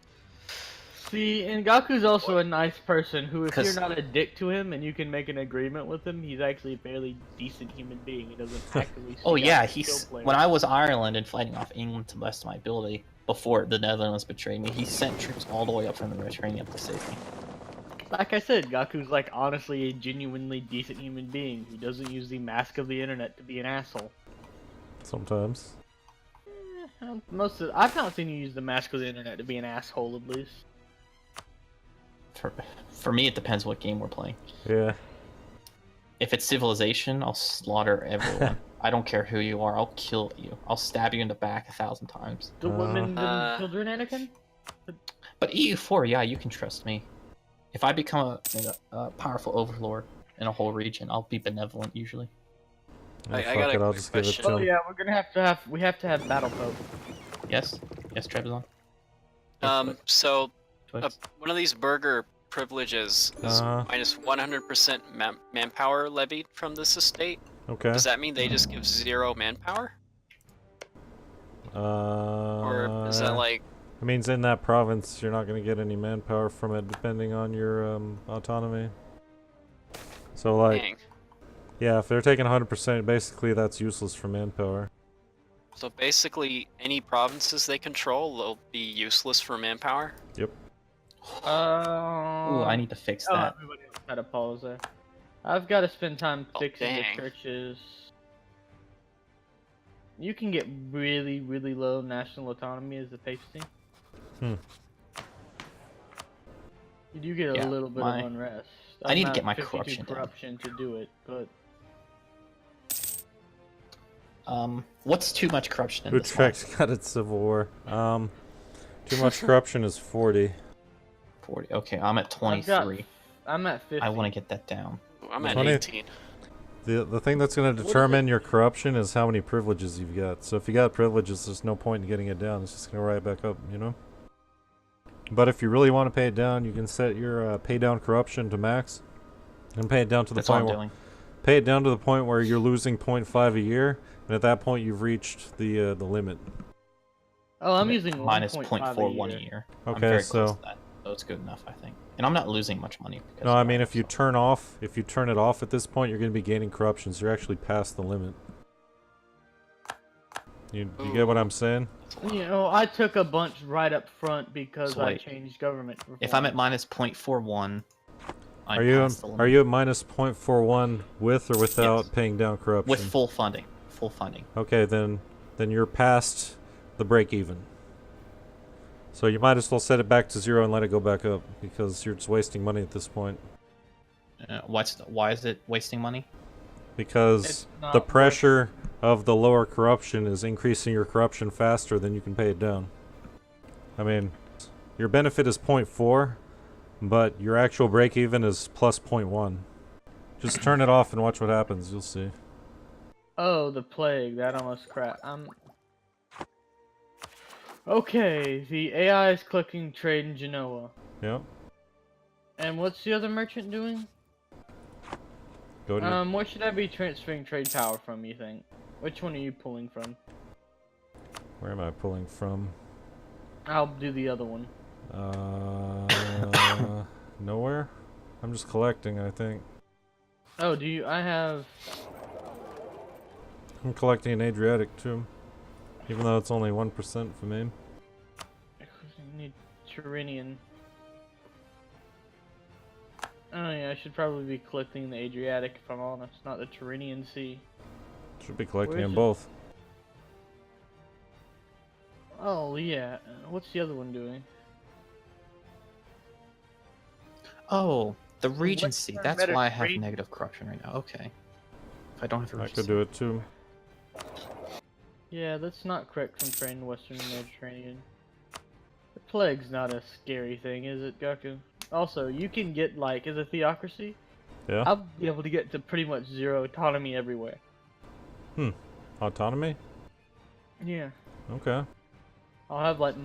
See, and Gaku's also a nice person who, if 'Cause- you're not a dick to him and you can make an agreement with him, he's actually a fairly decent human being. He doesn't actively seek Oh out yeah, to kill he's players. when I was Ireland and fighting off England to the best of my ability before the Netherlands betrayed me, he sent troops all the way up from the Mediterranean to save me. Like I said, Gaku's like honestly a genuinely decent human being who doesn't use the mask of the internet to be an asshole. Sometimes. I've not seen you use the mask of the internet to be an asshole, at least. For me, it depends what game we're playing. Yeah. If it's Civilization, I'll slaughter everyone. I don't care who you are. I'll kill you. I'll stab you in the back 1,000 times. The women, the Uh. children, Anakin? But EU4, yeah, you can trust me. If I become a powerful overlord in a whole region, I'll be benevolent usually. Oh, I fuck got a it, I'll quick just give it question. to Oh him. yeah, we're gonna have to battle code. Yes? Yes, Trebizon? So Twix? one of these burger privileges is minus 100% manpower levied from this estate. Okay. Does that mean they just give 0 manpower? Or is that like... It means in that province you're not going to get any manpower from it depending on your autonomy. So like, Dang. yeah, if they're taking 100%, basically that's useless for manpower. So basically, any provinces they control will be useless for manpower? Yep. Ooh, I need to fix Oh, that. everybody else had a pause there. I've got to spend time Oh, fixing the dang. churches. You can get really, really low national autonomy as a papacy. Hmm. You do get a Yeah, little bit my- of unrest. I need to I'm get my at 52 corruption down. corruption to do it, but What's too much corruption in this one? Utrecht got its civil war. Too much corruption is 40. 40. Okay, I'm at I've got- 23. I'm at 50. I want to get that down. I'm at 20. 18. The thing that's going to is determine your corruption is how many privileges you've got. So if you got privileges, there's no point in getting it down. It's just going to right back up, you know? But if you really want to pay it down, you can set your pay down corruption to max and pay it down to the That's what point I'm where doing. pay it down to the point where you're losing 0.5 a year, and at that point you've reached the limit. Oh, I'm using minus 1.5 0.41 a a year. year. I'm Okay, very so close to that. So it's good enough, I think. And I'm not losing much money. Because no, of I that, mean if you so- turn it off at this point, you're going to be gaining corruption, so you're actually past the limit. You get what I'm saying? You know, I took a bunch right up front because So I wait. changed government. If I'm at reform. minus 0.41, I'm Are you past the limit. are you at minus 0.41 with or without Yes. paying down corruption? with full funding? Full funding. Okay, then you're past the break even. So you might as well set it back to 0 and let it go back up because you're just wasting money at this point. Why is it wasting money? Because It's not the worth- pressure of the lower corruption is increasing your corruption faster than you can pay it down. I mean, your benefit is 0.4, but your actual break even is plus 0.1. Just turn it off and watch what happens. You'll see. Oh, the plague. That almost crap. Okay, the AI is clicking trade in Genoa. Yep. And what's the other merchant doing? Go to your, What should I be transferring trade power from, you think? Which one are you pulling from? where am I pulling from? I'll do the other one. Nowhere. I'm just collecting, I think. Oh, do you? I have. I'm collecting an Adriatic too, even though it's only 1% for me. I need Tyrrhenian. Oh yeah, I should probably be collecting the Adriatic if I'm honest, not the Tyrrhenian Sea. Should be collecting Where's them it? both. Oh yeah, what's the other one doing? Oh, the Regency. Western That's why I have Mediterranean. negative corruption right now. Okay. If I don't have a I Regency. could do it too. Yeah, that's not correct from trade in the Western Mediterranean. The plague's not a scary thing, is it, Gaku? Also, you can get, like, as a theocracy, Yeah? I'll be able to get to pretty much 0 autonomy everywhere. Autonomy? Yeah. Okay. I'll have, like,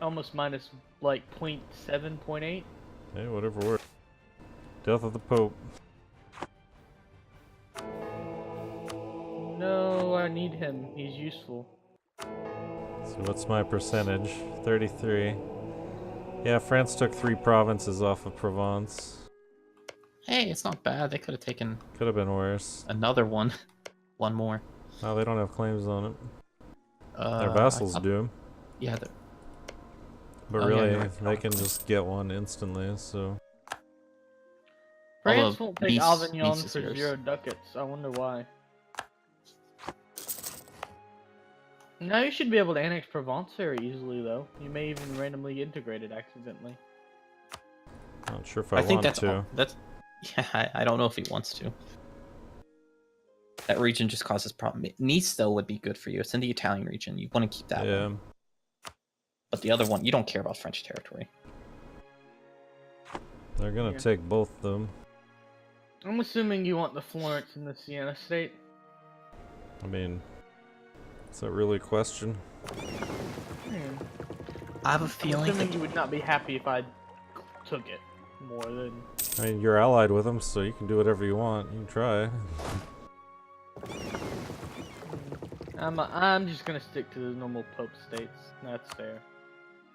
almost minus, like, 0.7, 0.8. Hey, whatever works. Death of the Pope. No, I need him. He's useful. So what's my percentage? 33. Yeah, France took 3 provinces off of Provence. Hey, it's not bad. They could have taken Could have been worse. another one. One more. Oh, they don't have claims on it. Their I vassals thought- do. Yeah, But Oh, yeah, really, you're right. they can just get one instantly, so... France Although won't take Nice- Avignon Nice is for yours. 0 ducats. I wonder why. Now you should be able to annex Provence very easily, though. You may even randomly integrate it accidentally. Not sure if I I think want that's to. that's. Yeah, I don't know if he wants to. That region just causes problem. Nice though would be good for you. It's in the Italian region. You want to keep that Yeah. one. But the other one, you don't care about French territory. They're gonna Yeah. take both of them. I'm assuming you want the Florence and the Siena state. I mean... Is that really a question? I have a I'm feeling assuming that you would not be happy if I took it more than. I mean, you're allied with them, so you can do whatever you want. You can try. I'm just gonna stick to the normal Pope states. That's fair.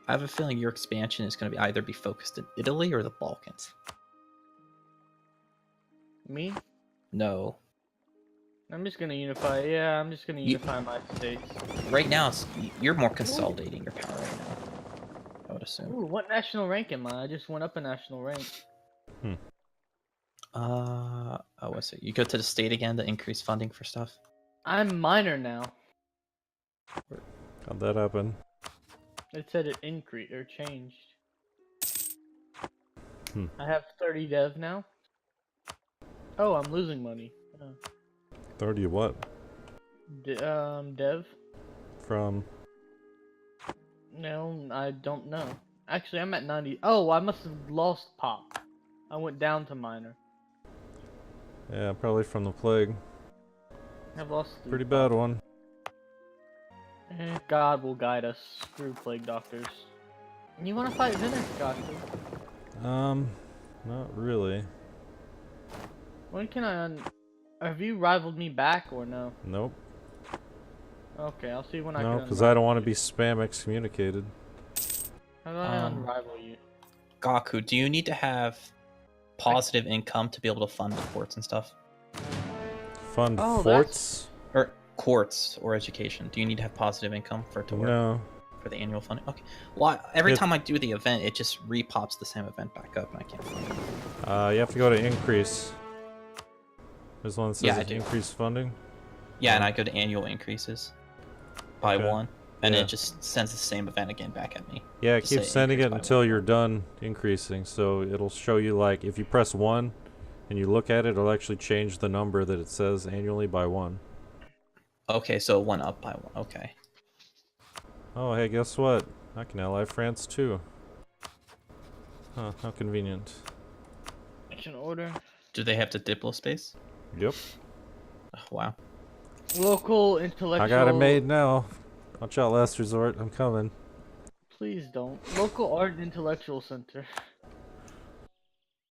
I have a feeling your expansion is going to be either be focused in Italy or the Balkans. Me? No, I'm just gonna unify. Yeah, I'm just gonna You- unify my states. right now you're more consolidating your power right now. I would assume. Ooh, what national rank am I? I just went up a national rank. Oh, what's it? You go to the state again to increase funding for stuff. I'm minor now. How'd that happen? It said it increased or changed. Hmm. I have 30 dev now. Oh, I'm losing money. 30 what? Dev? From... No, I don't know. Actually, I'm at 90. Oh, I must have lost pop. I went down to minor. Yeah, probably from the plague. I've lost 3 Pretty pop. bad one. God will guide us. Screw plague doctors. You want to fight Venice, Doctor? Not really. When can I have you rivaled me back or no? Nope. Okay, I'll see when I No, can because I don't unrival want to you. be spam excommunicated. How do I unrival you? Gaku, do you need to have positive income to be able to fund the courts and stuff? Fund Oh, forts? Or courts or education? Do you need to have positive income for it to work? No. For the annual funding? Okay. Well, every It- time I do the event, it just repops the same event back up, and I can't fund it. You have to go to increase. There's one that says Yeah, I do. increase funding. Yeah, and I go to annual increases by Okay. 1, and Yeah. it just sends the same event again back at me. Yeah, it to keeps say sending it increase by until 1. you're done increasing. So it'll show you, like, if you press 1 and you look at it, it'll actually change the number that it says annually by 1. Okay, so it went up by 1. Okay. Oh, hey, guess what? I can ally France too. Huh, how convenient. Action order. Do they have the Diplo space? Yep. Oh, wow. Local intellectual. I got it made now. Watch out, Last Resort. I'm coming. Please don't. Local art and intellectual center.